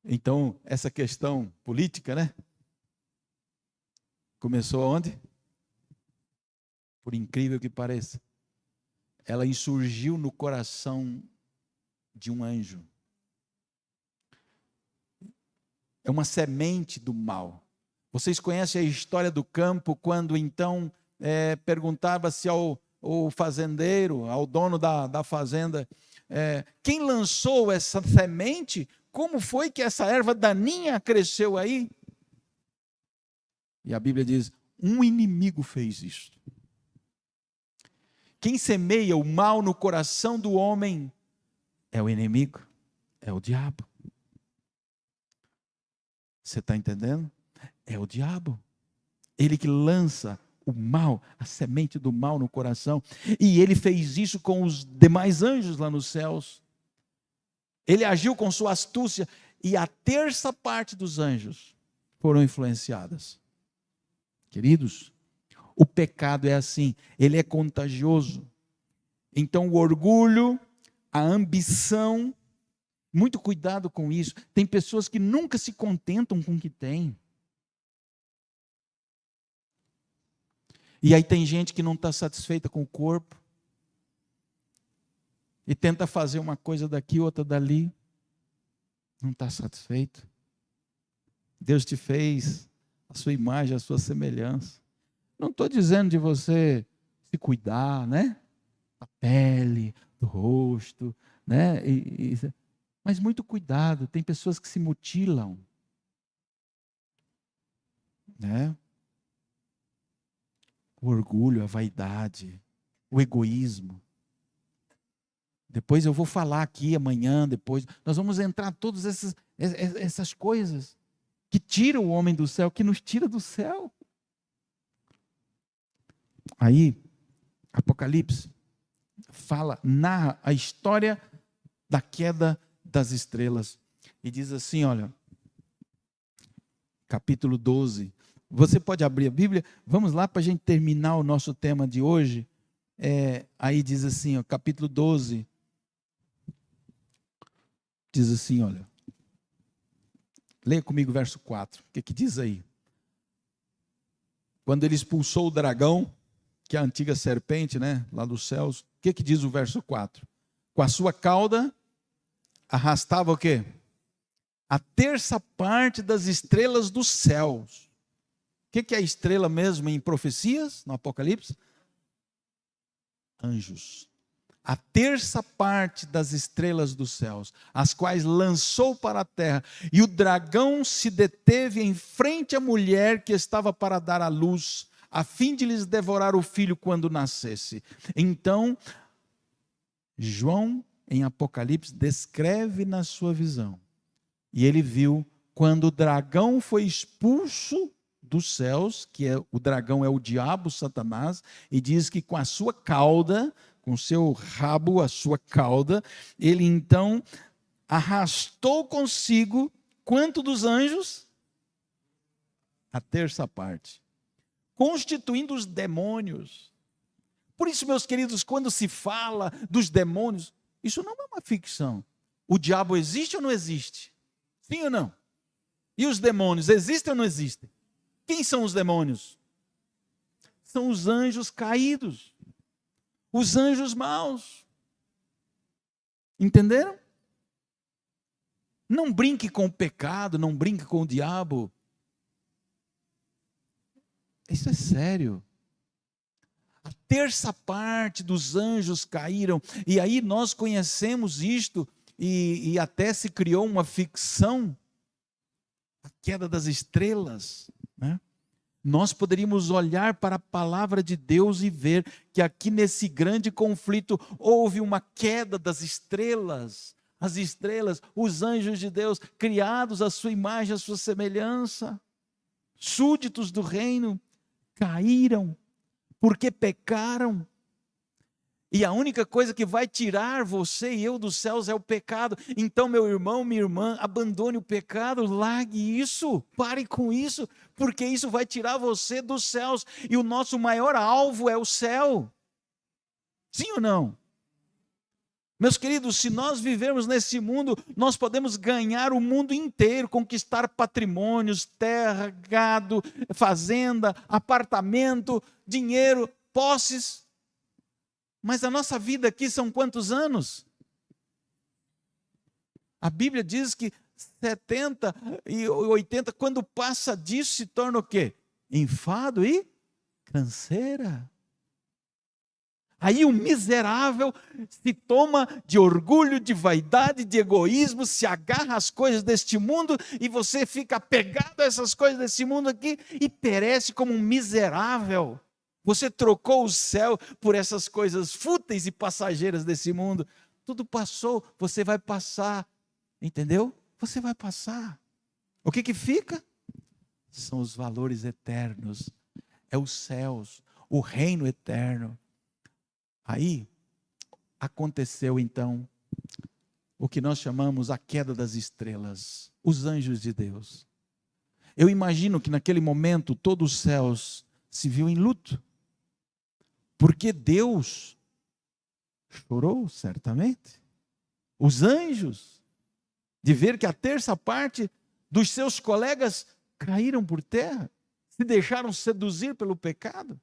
Então, essa questão política, né? Começou aonde? Por incrível que pareça, ela insurgiu no coração de um anjo. É uma semente do mal. Vocês conhecem a história do campo, quando então perguntava-se ao fazendeiro, ao dono da fazenda, quem lançou essa semente? Como foi que essa erva daninha cresceu aí? E a Bíblia diz: um inimigo fez isso. Quem semeia o mal no coração do homem é o inimigo, é o diabo. Você está entendendo? É o diabo. Ele que lança o mal, a semente do mal no coração. E ele fez isso com os demais anjos lá nos céus. Ele agiu com sua astúcia. E a terça parte dos anjos foram influenciadas. Queridos, o pecado é assim, ele é contagioso. Então o orgulho, a ambição, muito cuidado com isso. Tem pessoas que nunca se contentam com o que têm. E aí tem gente que não está satisfeita com o corpo. E tenta fazer uma coisa daqui, outra dali. Não está satisfeito. Deus te fez a sua imagem, a sua semelhança. Não estou dizendo de você se cuidar, né? Da pele, do rosto, né? Mas muito cuidado, tem pessoas que se mutilam, né? O orgulho, a vaidade, o egoísmo. Depois eu vou falar aqui amanhã, depois nós vamos entrar todas essas coisas que tiram o homem do céu, que nos tira do céu. Aí, Apocalipse narra a história da queda das estrelas. E diz assim, olha, capítulo 12. Você pode abrir a Bíblia? Vamos lá para a gente terminar o nosso tema de hoje. Aí diz assim, ó, capítulo 12. Diz assim, olha. Leia comigo o verso 4. O que diz aí? Quando ele expulsou o dragão, que é a antiga serpente, né, lá dos céus, o que diz o verso 4? Com a sua cauda, arrastava o quê? A terça parte das estrelas dos céus. O que é a estrela mesmo em profecias, no Apocalipse? Anjos. A terça parte das estrelas dos céus, as quais lançou para a terra, e o dragão se deteve em frente à mulher que estava para dar à luz, a fim de lhes devorar o filho quando nascesse. Então, João, em Apocalipse, descreve na sua visão, e ele viu quando o dragão foi expulso dos céus, o dragão é o diabo, Satanás, e diz que com a sua cauda, com o seu rabo, a sua cauda, ele então arrastou consigo, quanto dos anjos? A terça parte, constituindo os demônios. Por isso, meus queridos, quando se fala dos demônios, isso não é uma ficção. O diabo existe ou não existe? Sim ou não? E os demônios, existem ou não existem? Quem são os demônios? São os anjos caídos. Os anjos maus. Entenderam? Não brinque com o pecado, não brinque com o diabo. Isso é sério. terça parte dos anjos caíram. E aí nós conhecemos isto, e até se criou uma ficção, a queda das estrelas, né? Nós poderíamos olhar para a palavra de Deus e ver que aqui nesse grande conflito houve uma queda das estrelas. As estrelas, os anjos de Deus, criados à sua imagem, à sua semelhança, súditos do reino, caíram porque pecaram. E a única coisa que vai tirar você e eu dos céus é o pecado. Então, meu irmão, minha irmã, abandone o pecado, largue isso, pare com isso, porque isso vai tirar você dos céus. E o nosso maior alvo é o céu. Sim ou não? Meus queridos, se nós vivermos nesse mundo, nós podemos ganhar o mundo inteiro, conquistar patrimônios, terra, gado, fazenda, apartamento, dinheiro, posses. Mas a nossa vida aqui são quantos anos? A Bíblia diz que 70 e 80, quando passa disso, se torna o quê? Enfado e canseira. Aí o miserável se toma de orgulho, de vaidade, de egoísmo, se agarra às coisas deste mundo e você fica apegado a essas coisas desse mundo aqui e perece como um miserável. Você trocou o céu por essas coisas fúteis e passageiras desse mundo. Tudo passou, você vai passar. Entendeu? Você vai passar. O que fica? São os valores eternos. É os céus, o reino eterno. Aí aconteceu então o que nós chamamos a queda das estrelas, os anjos de Deus. Eu imagino que naquele momento todos os céus se viu em luto, porque Deus chorou certamente. Os anjos, de ver que a terça parte dos seus colegas caíram por terra, se deixaram seduzir pelo pecado.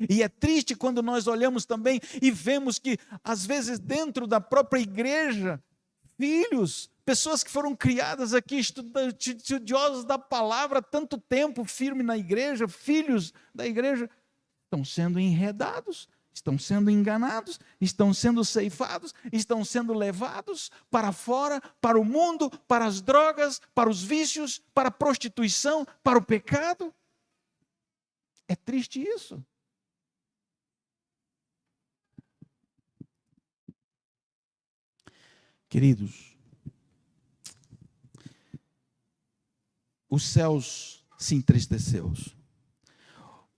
E é triste quando nós olhamos também e vemos que, às vezes, dentro da própria igreja, filhos, pessoas que foram criadas aqui, estudiosos da palavra há tanto tempo, firme na igreja, filhos da igreja, estão sendo enredados, estão sendo enganados, estão sendo ceifados, estão sendo levados para fora, para o mundo, para as drogas, para os vícios, para a prostituição, para o pecado. É triste isso. Queridos, os céus se entristeceu,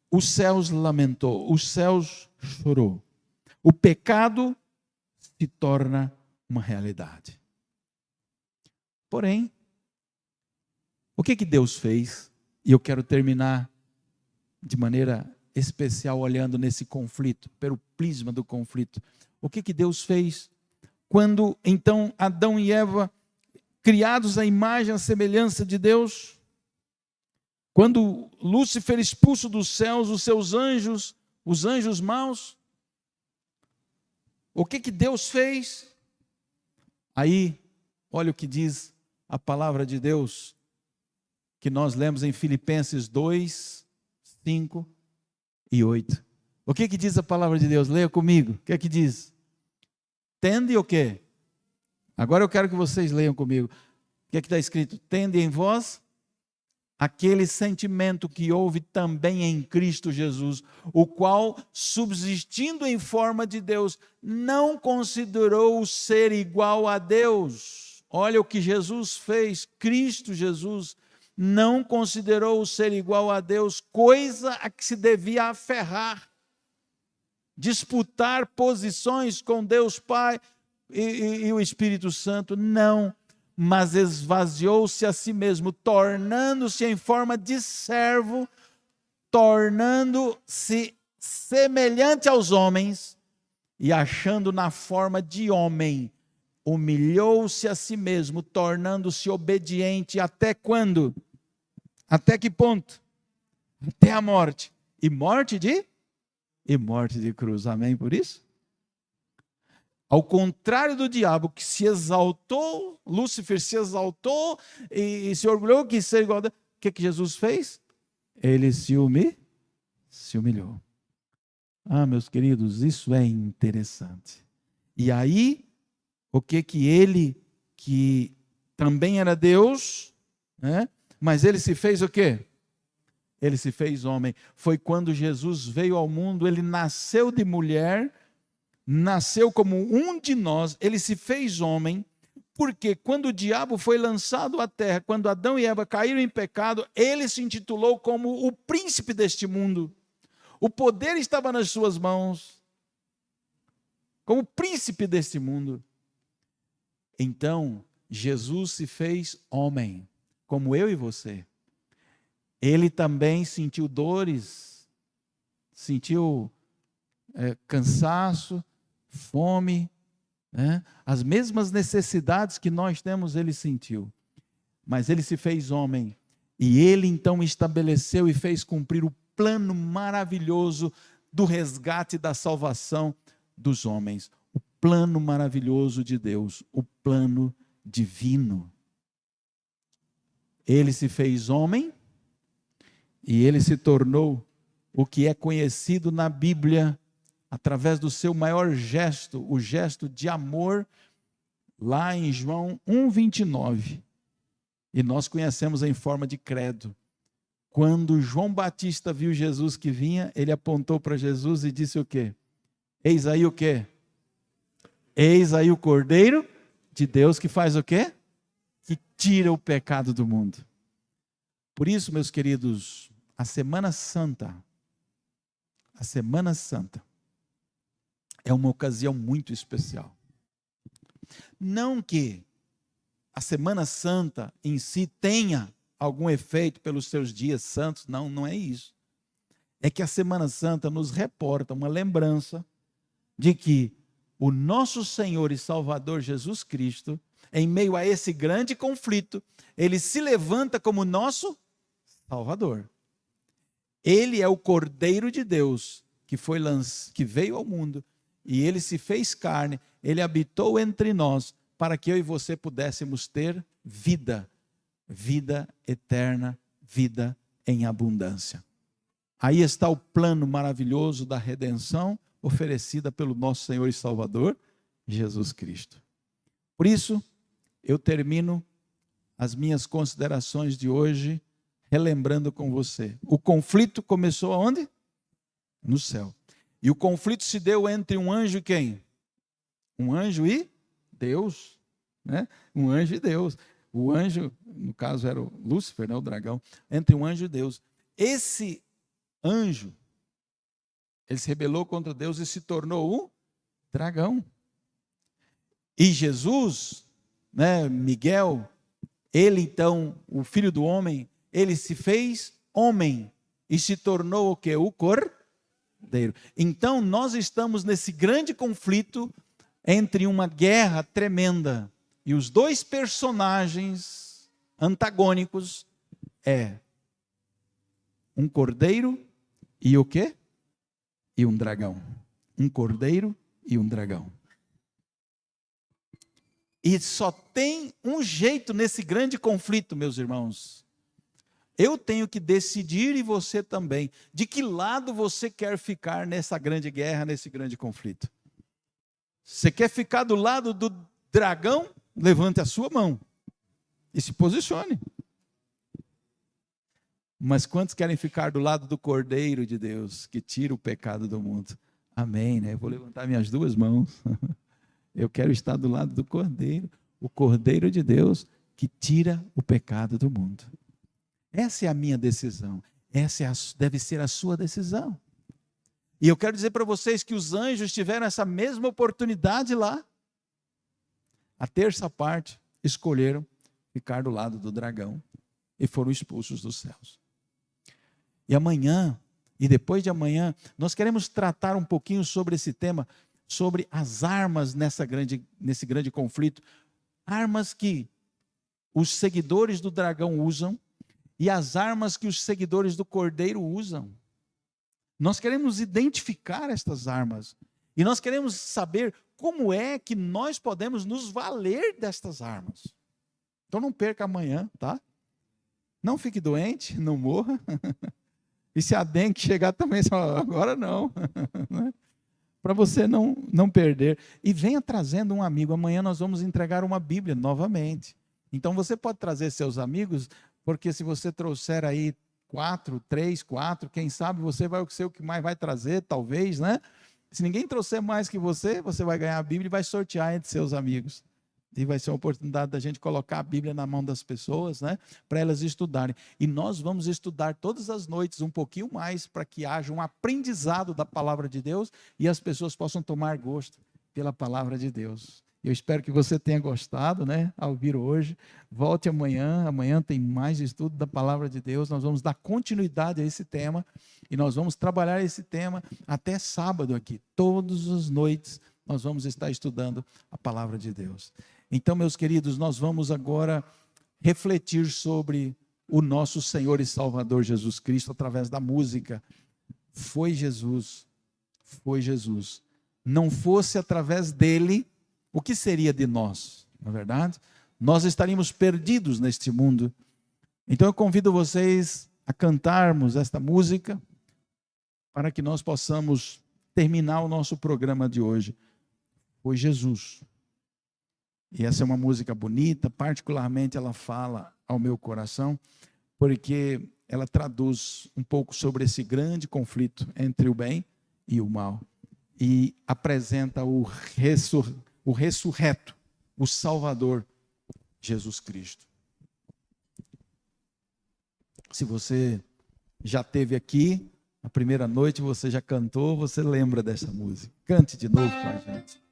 os céus lamentou, os céus chorou. O pecado se torna uma realidade. Porém, o que Deus fez? E eu quero terminar de maneira especial olhando nesse conflito, pelo prisma do conflito. O que Deus fez? Quando então Adão e Eva, criados à imagem e à semelhança de Deus, quando Lúcifer expulso dos céus os seus anjos, os anjos maus, o que Deus fez? Aí, olha o que diz a palavra de Deus, que nós lemos em Filipenses 2, 5 e 8. O que diz a palavra de Deus? Leia comigo. O que diz? Tende o quê? Agora eu quero que vocês leiam comigo. O que está escrito? Tende em vós aquele sentimento que houve também em Cristo Jesus, o qual, subsistindo em forma de Deus, não considerou o ser igual a Deus. Olha o que Jesus fez, Cristo Jesus não considerou o ser igual a Deus coisa a que se devia aferrar, disputar posições com Deus Pai e o Espírito Santo, não, mas esvaziou-se a si mesmo, tornando-se em forma de servo, tornando-se semelhante aos homens, e achando na forma de homem, humilhou-se a si mesmo, tornando-se obediente até quando? Até que ponto? Até a morte. E morte de cruz. Amém por isso? Ao contrário do diabo, que se exaltou, Lúcifer se exaltou e se orgulhou, quis ser igual a Deus. O que Jesus fez? Ele se humilhou. Ah, meus queridos, isso é interessante. E aí, o que ele, que também era Deus, né? Mas ele se fez o quê? Ele se fez homem. Foi quando Jesus veio ao mundo, ele nasceu de mulher, nasceu como um de nós, ele se fez homem, porque quando o diabo foi lançado à terra, quando Adão e Eva caíram em pecado, ele se intitulou como o príncipe deste mundo. O poder estava nas suas mãos, como príncipe deste mundo. Então, Jesus se fez homem, como eu e você. Ele também sentiu dores, sentiu cansaço, fome, né? As mesmas necessidades que nós temos, ele sentiu. Mas ele se fez homem. E ele então estabeleceu e fez cumprir o plano maravilhoso do resgate e da salvação dos homens. O plano maravilhoso de Deus, o plano divino. Ele se fez homem e ele se tornou o que é conhecido na Bíblia através do seu maior gesto, o gesto de amor, lá em João 1,29. E nós conhecemos em forma de credo. Quando João Batista viu Jesus que vinha, ele apontou para Jesus e disse o quê? Eis aí o quê? Eis aí o Cordeiro de Deus que faz o quê? Que tira o pecado do mundo. Por isso, meus queridos, a Semana Santa é uma ocasião muito especial. Não que a Semana Santa em si tenha algum efeito pelos seus dias santos, não é isso. É que a Semana Santa nos reporta uma lembrança de que o nosso Senhor e Salvador Jesus Cristo, em meio a esse grande conflito, ele se levanta como nosso Salvador. Ele é o Cordeiro de Deus que veio ao mundo e ele se fez carne, ele habitou entre nós para que eu e você pudéssemos ter vida eterna, vida em abundância. Aí está o plano maravilhoso da redenção oferecida pelo nosso Senhor e Salvador, Jesus Cristo. Por isso, eu termino as minhas considerações de hoje relembrando com você. O conflito começou aonde? No céu. E o conflito se deu entre um anjo e quem? Um anjo e Deus, né? Um anjo e Deus. O anjo, no caso era o Lúcifer, né? O dragão, entre um anjo e Deus. Esse anjo, ele se rebelou contra Deus e se tornou um dragão. E Jesus, né, Miguel, ele então, o filho do homem, ele se fez homem e se tornou o quê? O Cordeiro. Então nós estamos nesse grande conflito entre uma guerra tremenda. E os dois personagens antagônicos é um cordeiro e o quê? E um dragão. Um cordeiro e um dragão. E só tem um jeito nesse grande conflito, meus irmãos. Eu tenho que decidir, e você também, de que lado você quer ficar nessa grande guerra, nesse grande conflito. Você quer ficar do lado do dragão? Levante a sua mão e se posicione. Mas quantos querem ficar do lado do Cordeiro de Deus, que tira o pecado do mundo? Amém, né? Eu vou levantar minhas duas mãos. Eu quero estar do lado do Cordeiro, o Cordeiro de Deus, que tira o pecado do mundo. Essa é a minha decisão. Deve ser a sua decisão. E eu quero dizer para vocês que os anjos tiveram essa mesma oportunidade lá. A terça parte escolheram ficar do lado do dragão e foram expulsos dos céus. E amanhã, e depois de amanhã, nós queremos tratar um pouquinho sobre esse tema, sobre as armas nesse grande conflito. Armas que os seguidores do dragão usam e as armas que os seguidores do Cordeiro usam. Nós queremos identificar estas armas e nós queremos saber como é que nós podemos nos valer destas armas. Então não perca amanhã, tá? Não fique doente, não morra. E se a dengue chegar também, você fala, agora não. Para você não perder. E venha trazendo um amigo. Amanhã nós vamos entregar uma Bíblia novamente. Então você pode trazer seus amigos, porque se você trouxer aí 4, 3, 4, quem sabe você vai ser o que mais vai trazer, talvez, né? Se ninguém trouxer mais que você vai ganhar a Bíblia e vai sortear entre seus amigos. E vai ser uma oportunidade da gente colocar a Bíblia na mão das pessoas, né? Para elas estudarem. E nós vamos estudar todas as noites um pouquinho mais para que haja um aprendizado da palavra de Deus e as pessoas possam tomar gosto pela palavra de Deus. Eu espero que você tenha gostado, né? Ao vir hoje. Volte amanhã. Amanhã tem mais estudo da palavra de Deus. Nós vamos dar continuidade a esse tema e nós vamos trabalhar esse tema até sábado aqui. Todas as noites nós vamos estar estudando a palavra de Deus. Então, meus queridos, nós vamos agora refletir sobre o nosso Senhor e Salvador Jesus Cristo através da música. Foi Jesus, foi Jesus. Não fosse através dele, o que seria de nós? Não é verdade? Nós estaríamos perdidos neste mundo. Então eu convido vocês a cantarmos esta música para que nós possamos terminar o nosso programa de hoje. Foi Jesus. E essa é uma música bonita, particularmente ela fala ao meu coração, porque ela traduz um pouco sobre esse grande conflito entre o bem e o mal. E apresenta o ressurreto, o Salvador, Jesus Cristo. Se você já esteve aqui, na primeira noite você já cantou, você lembra dessa música. Cante de novo com a gente.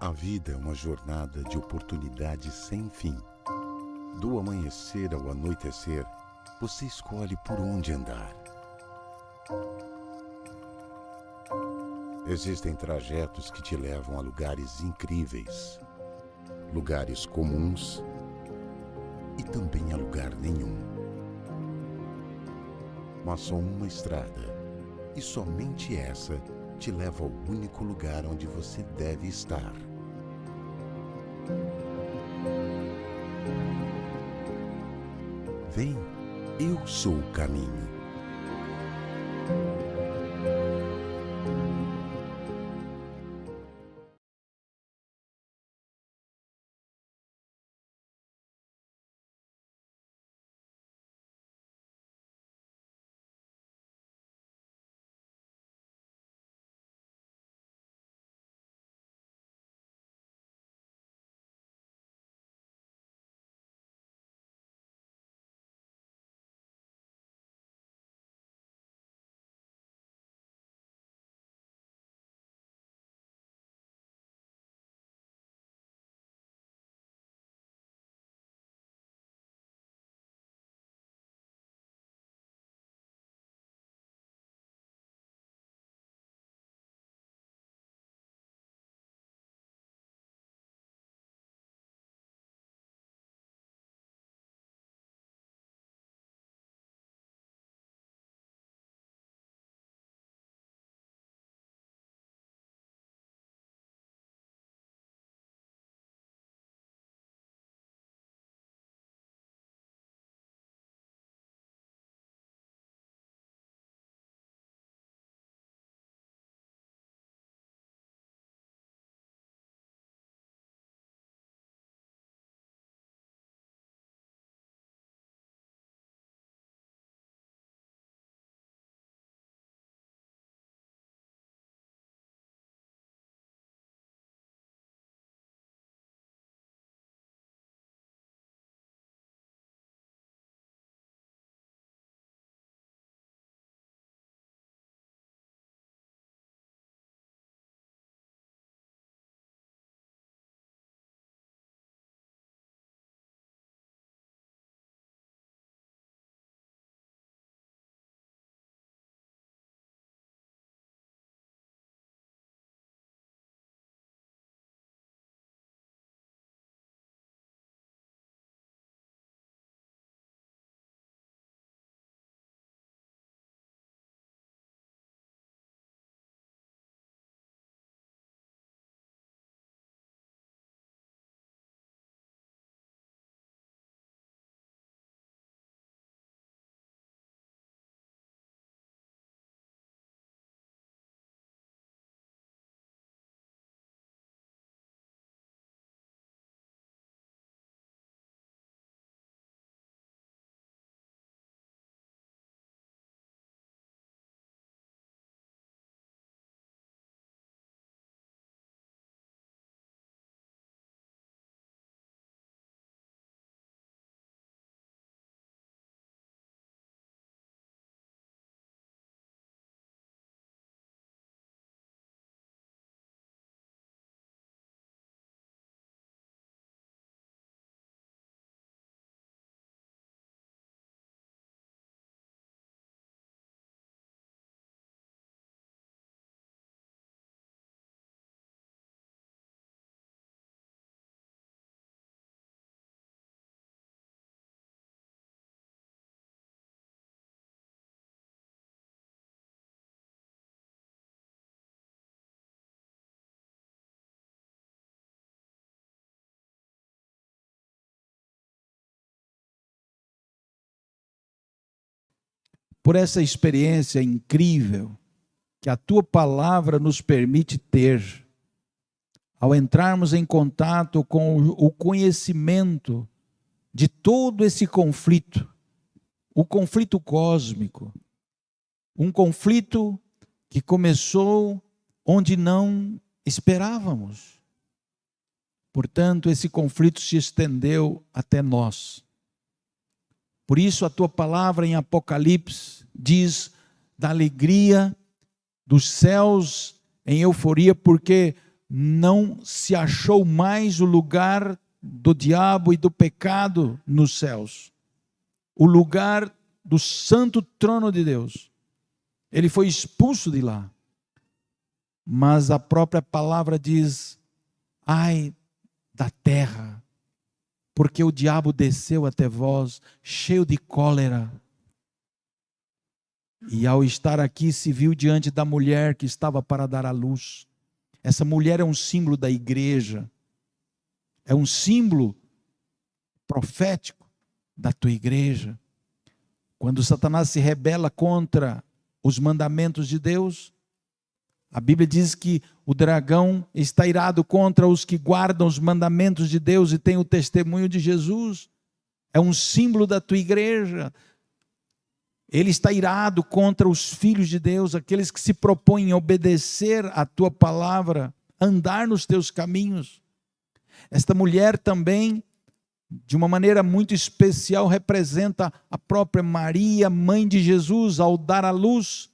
A vida é uma jornada de oportunidades sem fim. Do amanhecer ao anoitecer, você escolhe por onde andar. Existem trajetos que te levam a lugares incríveis, lugares comuns e também a lugar nenhum. Mas só uma estrada, e somente essa te leva ao único lugar onde você deve estar. Vem, eu sou o caminho. por essa experiência incrível que a tua palavra nos permite ter, ao entrarmos em contato com o conhecimento de todo esse conflito, o conflito cósmico, um conflito que começou onde não esperávamos. Portanto, esse conflito se estendeu até nós. Por isso a tua palavra em Apocalipse diz da alegria dos céus em euforia, porque não se achou mais o lugar do diabo e do pecado nos céus. O lugar do santo trono de Deus. Ele foi expulso de lá. Mas a própria palavra diz: ai da terra, porque o diabo desceu até vós, cheio de cólera. E ao estar aqui, se viu diante da mulher que estava para dar à luz. Essa mulher é um símbolo da igreja, é um símbolo profético da tua igreja. Quando Satanás se rebela contra os mandamentos de Deus, a Bíblia diz que o dragão está irado contra os que guardam os mandamentos de Deus e têm o testemunho de Jesus. É um símbolo da tua igreja. Ele está irado contra os filhos de Deus, aqueles que se propõem a obedecer a tua palavra, andar nos teus caminhos. Esta mulher também, de uma maneira muito especial, representa a própria Maria, mãe de Jesus, ao dar à luz.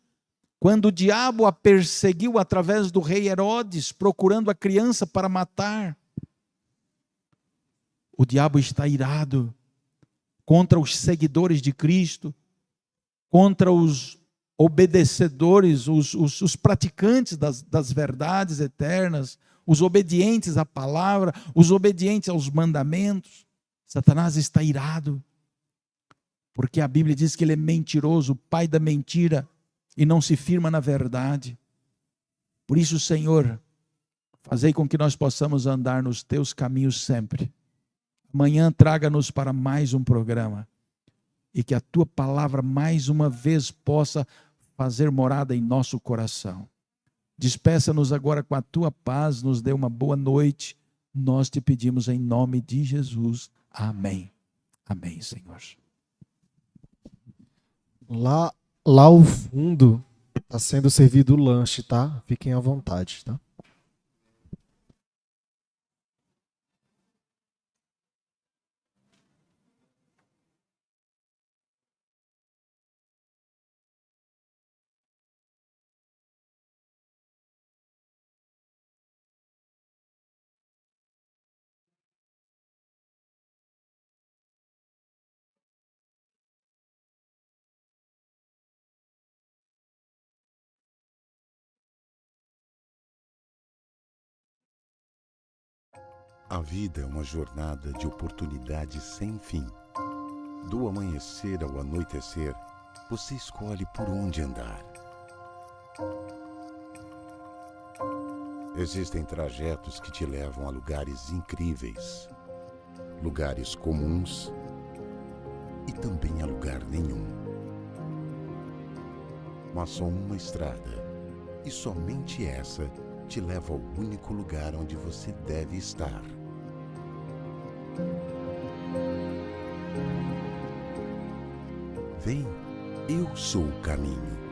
Quando o diabo a perseguiu através do rei Herodes, procurando a criança para matar, o diabo está irado contra os seguidores de Cristo, contra os obedecedores, os praticantes das verdades eternas, os obedientes à palavra, os obedientes aos mandamentos. Satanás está irado, porque a Bíblia diz que ele é mentiroso, o pai da mentira, e não se firma na verdade. Por isso, Senhor, fazei com que nós possamos andar nos teus caminhos sempre. Amanhã traga-nos para mais um programa, e que a tua palavra mais uma vez possa fazer morada em nosso coração. Despeça-nos agora com a tua paz, nos dê uma boa noite. Nós te pedimos em nome de Jesus. Amém. Amém, Senhor. Lá ao fundo está sendo servido o lanche, tá? Fiquem à vontade, tá? A vida é uma jornada de oportunidades sem fim. Do amanhecer ao anoitecer, você escolhe por onde andar. Existem trajetos que te levam a lugares incríveis, lugares comuns e também a lugar nenhum. Mas só uma estrada, e somente essa te leva ao único lugar onde você deve estar. Vem, eu sou o caminho.